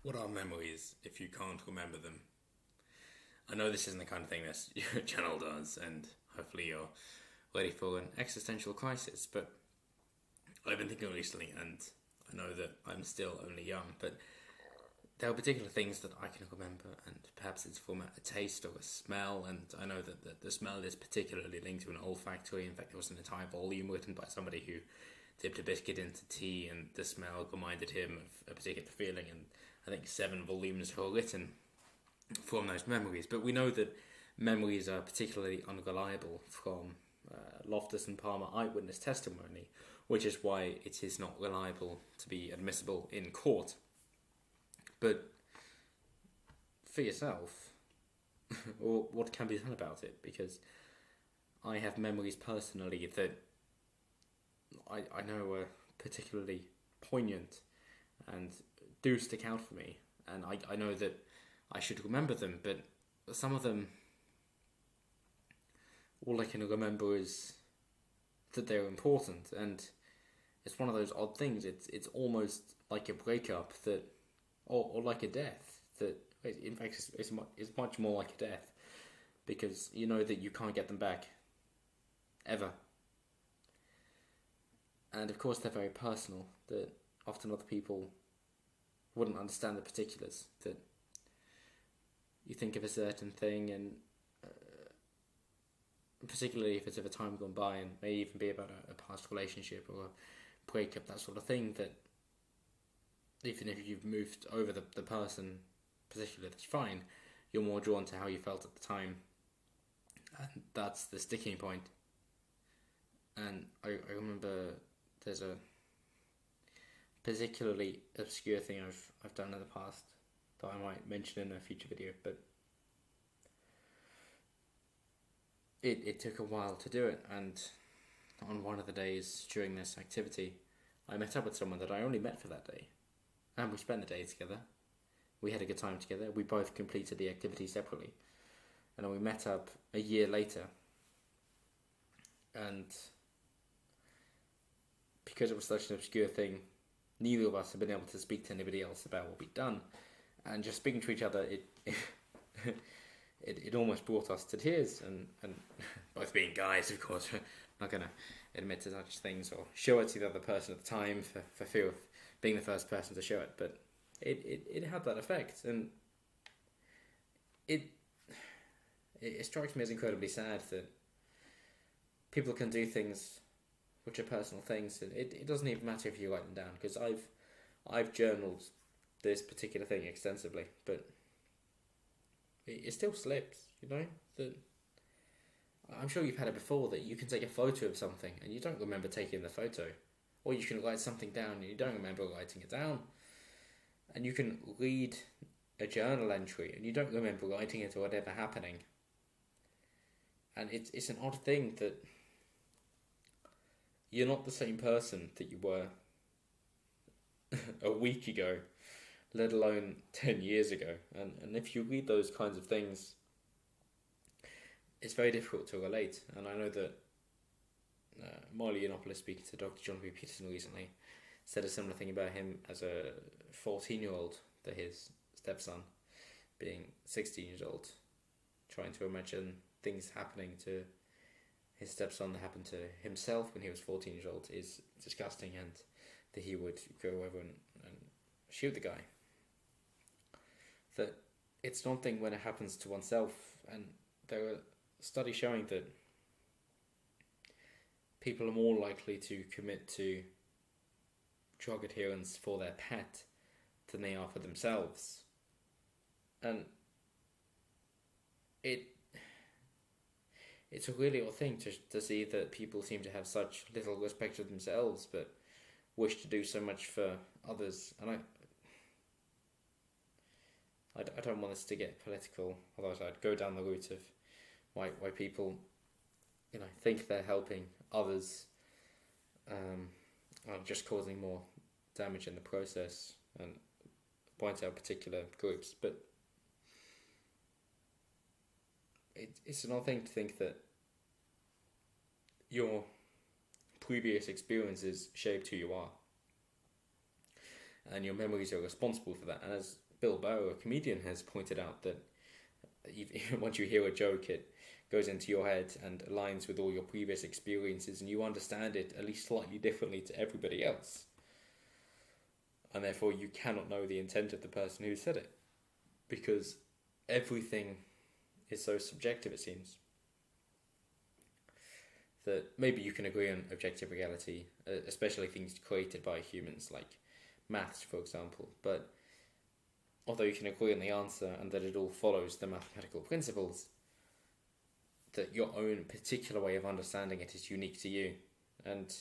What are memories if you can't remember them? I know this isn't the kind of thing that your channel does, and hopefully you're ready for an existential crisis, but I've been thinking recently, and I know that I'm still only young, but there are particular things that I can remember, and perhaps it's from a taste or a smell, and I know that the smell is particularly linked to an olfactory. In fact, there was an entire volume written by somebody who dipped a biscuit into tea, and the smell reminded him of a particular feeling, and I think 7 volumes were written from those memories. But we know that memories are particularly unreliable from Loftus and Palmer eyewitness testimony, which is why it is not reliable to be admissible in court. But for yourself, or what can be done about it? Because I have memories personally that I know are particularly poignant and do stick out for me, and I know that I should remember them, but some of them, all I can remember is that they're important, and it's one of those odd things. It's almost like a breakup that, or like a death that. In fact, it's much more like a death because you know that you can't get them back ever, and of course they're very personal. That often other people wouldn't understand the particulars. That you think of a certain thing, and particularly if it's of a time gone by, and may even be about a past relationship or a breakup, that sort of thing. That even if you've moved over the person, particularly, that's fine. You're more drawn to how you felt at the time, and that's the sticking point. And I remember there's a particularly obscure thing I've done in the past that I might mention in a future video, but it took a while to do it, and on one of the days during this activity, I met up with someone that I only met for that day, and we spent the day together. We had a good time together. We both completed the activity separately, and then we met up a year later, and because it was such an obscure thing, neither of us had been able to speak to anybody else about what we'd done, and just speaking to each other, it almost brought us to tears, and both being guys, of course, we're not going to admit to such things or show it to the other person at the time for fear of being the first person to show it, but it had that effect, and it it strikes me as incredibly sad that people can do things which are personal things, and it doesn't even matter if you write them down, because I've journaled this particular thing extensively, but it still slips, you know. That I'm sure you've had it before, that you can take a photo of something and you don't remember taking the photo, or you can write something down and you don't remember writing it down, and you can read a journal entry and you don't remember writing it or whatever happening, and it's an odd thing that you're not the same person that you were a week ago, let alone 10 years ago. And if you read those kinds of things, it's very difficult to relate. And I know that Marley Yiannopoulos, speaking to Dr. John B. Peterson recently, said a similar thing about him as a 14-year-old, to his stepson being 16 years old, trying to imagine things happening to his stepson that happened to himself when he was 14 years old is disgusting, and that he would go over and shoot the guy. That it's one thing when it happens to oneself, and there are studies showing that people are more likely to commit to drug adherence for their pet than they are for themselves. And it's a really odd thing to see that people seem to have such little respect for themselves, but wish to do so much for others. And I don't want this to get political, otherwise I'd go down the route of why people, you know, think they're helping others, are just causing more damage in the process, and point out particular groups. But it's an odd thing to think that your previous experiences shaped who you are. and your memories are responsible for that. And as Bill Burr, a comedian, has pointed out, that once you hear a joke, it goes into your head and aligns with all your previous experiences, and you understand it at least slightly differently to everybody else. And therefore you cannot know the intent of the person who said it, because everything is so subjective, it seems. That maybe you can agree on objective reality, especially things created by humans, like maths, for example, but although you can agree on the answer and that it all follows the mathematical principles, that your own particular way of understanding it is unique to you. And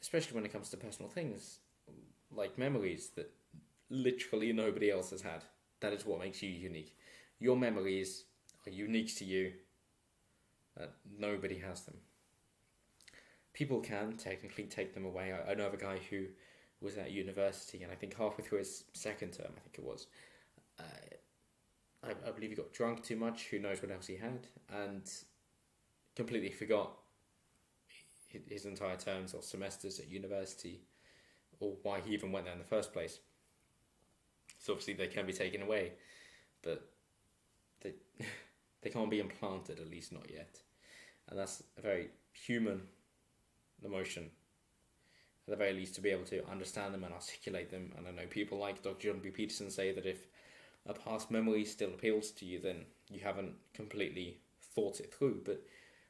especially when it comes to personal things, like memories that literally nobody else has had. That is what makes you unique. Your memories are unique to you. Nobody has them. People can technically take them away. I know of a guy who was at university, and I think halfway through his second term, I think it was, I believe he got drunk too much, who knows what else he had, and completely forgot his entire terms or semesters at university, or why he even went there in the first place. So obviously they can be taken away, but they can't be implanted, at least not yet. And that's a very human emotion, at the very least, to be able to understand them and articulate them. And I know people like Dr. Jordan B. Peterson say that if a past memory still appeals to you, then you haven't completely thought it through. But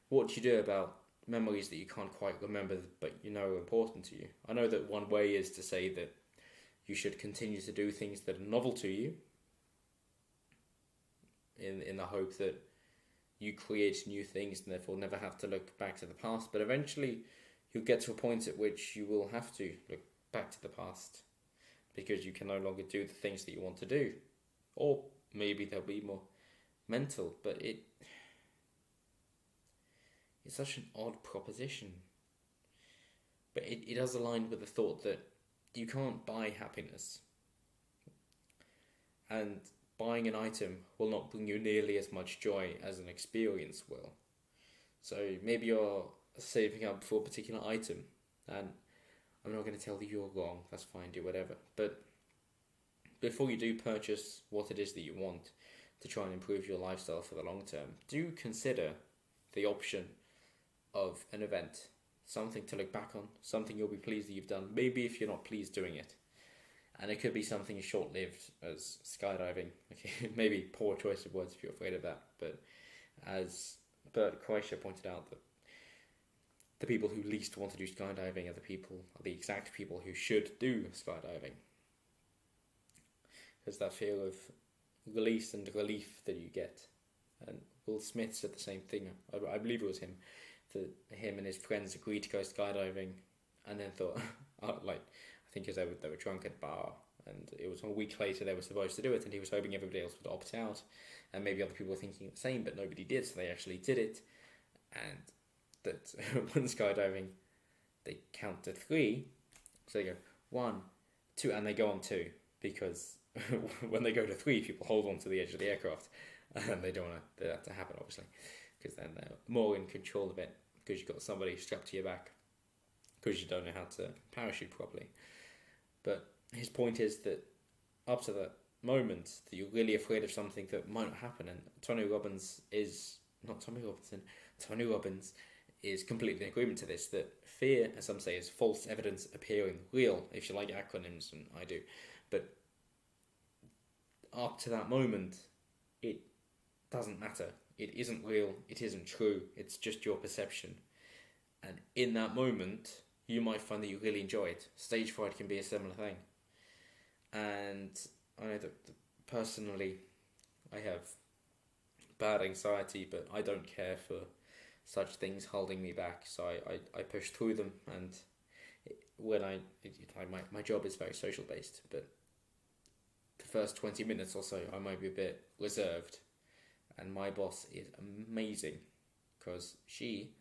what do you do about memories that you can't quite remember but you know are important to you? I know that one way is to say that you should continue to do things that are novel to you, in the hope that you create new things and therefore never have to look back to the past. But eventually you'll get to a point at which you will have to look back to the past, because you can no longer do the things that you want to do. Or maybe they'll be more mental, but it's such an odd proposition. But it does align with the thought that you can't buy happiness. And buying an item will not bring you nearly as much joy as an experience will. So maybe you're saving up for a particular item, and I'm not going to tell you you're wrong, that's fine, do whatever. But before you do purchase what it is that you want to try and improve your lifestyle for the long term, do consider the option of an event, something to look back on, something you'll be pleased that you've done, maybe if you're not pleased doing it. And it could be something short-lived, as skydiving. Okay, maybe poor choice of words if you're afraid of that. But as Bert Kreischer pointed out, that the people who least want to do skydiving are the exact people who should do skydiving. There's that feel of release and relief that you get. And Will Smith said the same thing. I believe it was him. That him and his friends agreed to go skydiving, and then thought, I think they were drunk at a bar, and it was a week later they were supposed to do it, and he was hoping everybody else would opt out, and maybe other people were thinking the same, but nobody did, so they actually did it. And that when skydiving, they count to 3, so they go 1, 2, and they go on 2, because when they go to 3, people hold on to the edge of the aircraft, and they don't want that to happen, obviously, because then they're more in control of it, because you've got somebody strapped to your back, because you don't know how to parachute properly. But his point is that up to that moment, that you're really afraid of something that might not happen. And Tony Robbins is completely in agreement to this, that fear, as some say, is false evidence appearing real, if you like acronyms, and I do. But up to that moment, it doesn't matter. It isn't real, it isn't true, it's just your perception. And in that moment, you might find that you really enjoy it. Stage fright can be a similar thing. And I know that personally, I have bad anxiety, but I don't care for such things holding me back. So I push through them, and my job is very social based, but the first 20 minutes or so, I might be a bit reserved. And my boss is amazing, because she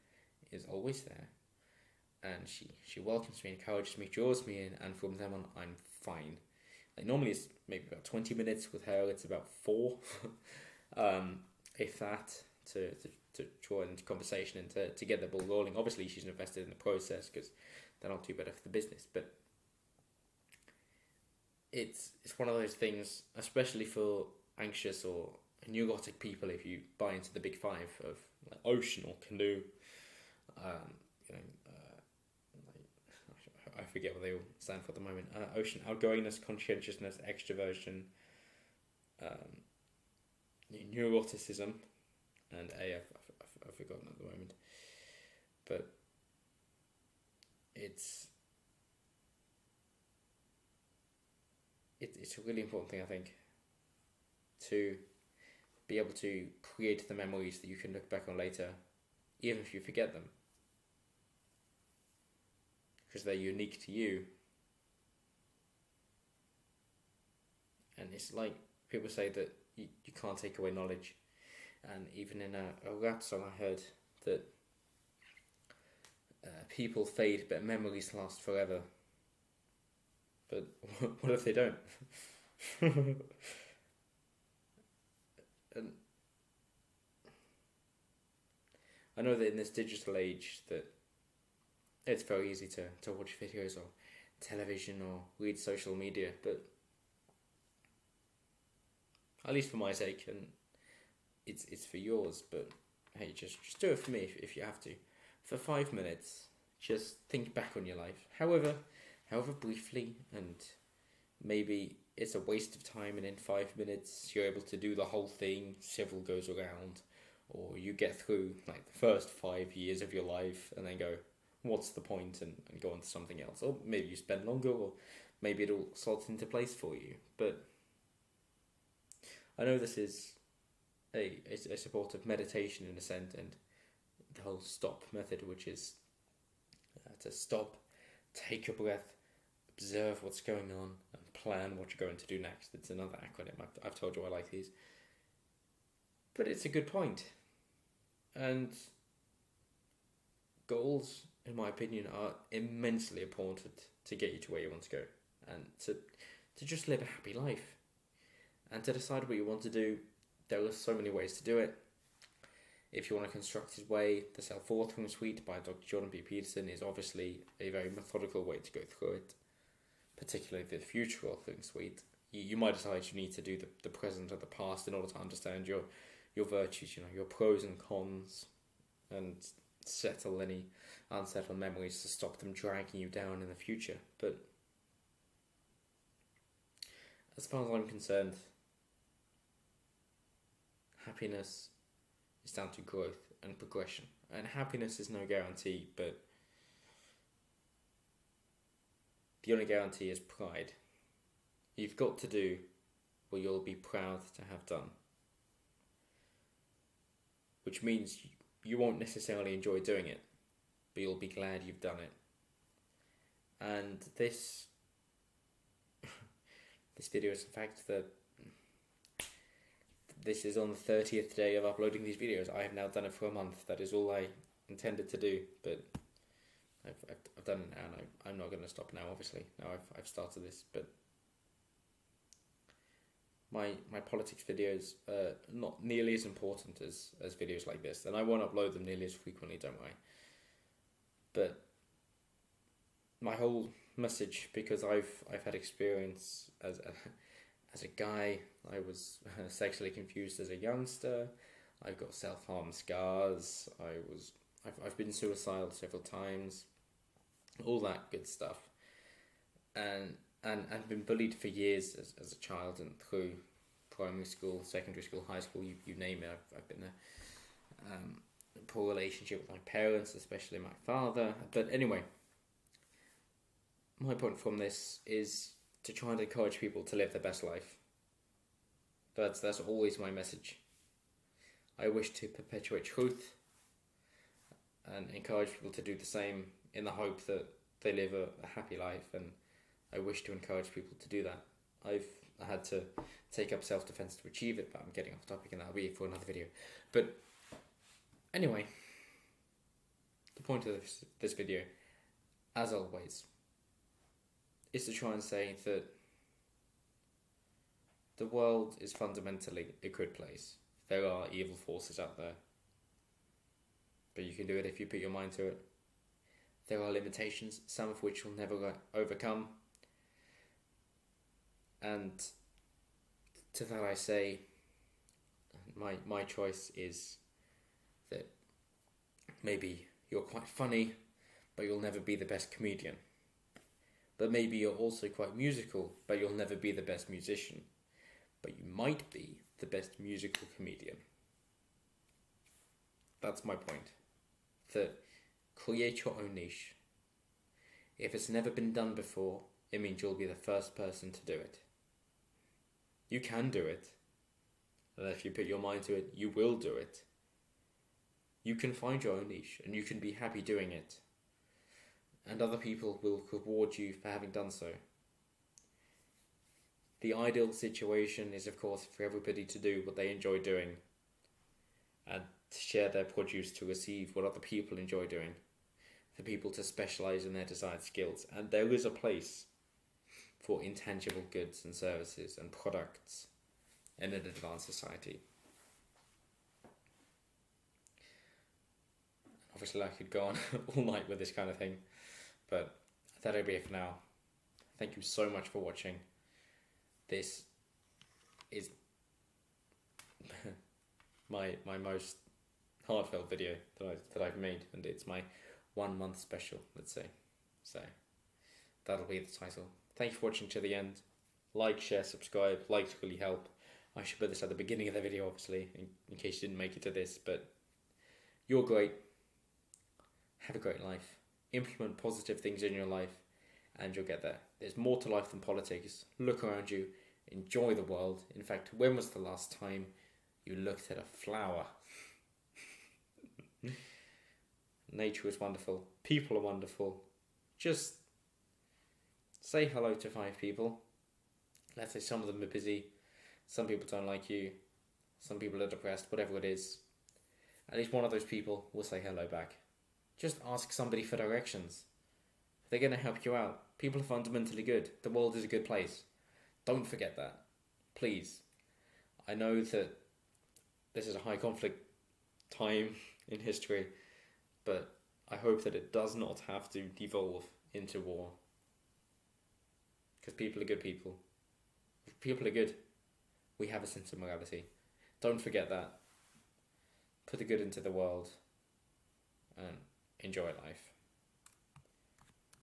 is always there. And she welcomes me, encourages me, draws me in, and from then on, I'm fine. Like normally it's maybe about 20 minutes. With her, it's about 4, if that, to draw into conversation and to get the ball rolling. Obviously, she's invested in the process, because they're not too bad for the business. But it's one of those things, especially for anxious or neurotic people. If you buy into the big five of like ocean or canoe, you know, I forget what they all stand for at the moment. Ocean, outgoingness, conscientiousness, extroversion, neuroticism, and I've forgotten at the moment. But it's a really important thing, I think, to be able to create the memories that you can look back on later, even if you forget them, because they're unique to you. And it's like people say that you can't take away knowledge, and even in a rap song I heard that people fade but memories last forever. But what if they don't? And I know that in this digital age that it's very easy to watch videos or television or read social media, but at least for my sake, and it's for yours, but hey, just do it for me if you have to. For 5 minutes, just think back on your life, however briefly, and maybe it's a waste of time, and in 5 minutes you're able to do the whole thing, civil goes around, or you get through like the first 5 years of your life and then go, what's the point, and go on to something else. Or maybe you spend longer, or maybe it all slots into place for you. But I know this is a support of meditation in a sense, and the whole STOP method, which is to stop, take a breath, observe what's going on, and plan what you're going to do next. It's another acronym. I've told you I like these. But it's a good point. And goals, in my opinion, are immensely important to get you to where you want to go, and to just live a happy life. And to decide what you want to do, there are so many ways to do it. If you want a constructed way, the Self-Authoring Suite by Dr. Jordan B. Peterson is obviously a very methodical way to go through it, particularly the Future Authoring Suite. You might decide you need to do the present or the past in order to understand your virtues, your pros and cons, and settle any unsettled memories to stop them dragging you down in the future. But as far as I'm concerned, happiness is down to growth and progression. And happiness is no guarantee, but the only guarantee is pride. You've got to do what you'll be proud to have done, which means you won't necessarily enjoy doing it, but you'll be glad you've done it. And this video is in fact this is on the 30th day of uploading these videos. I have now done it for a month. That is all I intended to do, but I've done it now, and I'm not going to stop now, obviously. Now I've started this, but my politics videos are not nearly as important as videos like this, and I won't upload them nearly as frequently, don't worry. But my whole message, because I've had experience as a guy, I was sexually confused as a youngster. I've got self-harm scars. I've been suicidal several times. All that good stuff. And I've been bullied for years as a child, and through primary school, secondary school, high school, you name it. I've been in a poor relationship with my parents, especially my father. But anyway, my point from this is to try and encourage people to live their best life. That's always my message. I wish to perpetuate truth and encourage people to do the same in the hope that they live a happy life, and I wish to encourage people to do that. I've had to take up self-defense to achieve it, but I'm getting off topic, and that'll be for another video. But anyway, the point of this video, as always, is to try and say that the world is fundamentally a good place. There are evil forces out there, but you can do it if you put your mind to it. There are limitations, some of which you'll never overcome, And to that I say, my choice is that maybe you're quite funny, but you'll never be the best comedian. But maybe you're also quite musical, but you'll never be the best musician. But you might be the best musical comedian. That's my point. That create your own niche. If it's never been done before, it means you'll be the first person to do it. You can do it. And if you put your mind to it, you will do it. You can find your own niche, and you can be happy doing it. And other people will reward you for having done so. The ideal situation is, of course, for everybody to do what they enjoy doing and to share their produce to receive what other people enjoy doing, for people to specialise in their desired skills. And there is a place for intangible goods and services and products in an advanced society. Obviously, I could go on all night with this kind of thing, but that'll be it for now. Thank you so much for watching. This is my most heartfelt video that I've made, and it's my 1 month special, let's say. So that'll be the title. Thank you for watching to the end. Like, share, subscribe. Likes really help. I should put this at the beginning of the video, obviously, in case you didn't make it to this, but you're great. Have a great life. Implement positive things in your life, and you'll get there. There's more to life than politics. Look around you. Enjoy the world. In fact, when was the last time you looked at a flower? Nature is wonderful. People are wonderful. Just say hello to 5 people. Let's say some of them are busy. Some people don't like you. Some people are depressed. Whatever it is. At least one of those people will say hello back. Just ask somebody for directions. They're going to help you out. People are fundamentally good. The world is a good place. Don't forget that. Please. I know that this is a high conflict time in history, but I hope that it does not have to devolve into war. Because people are good people. If people are good, we have a sense of morality. Don't forget that. Put the good into the world and enjoy life.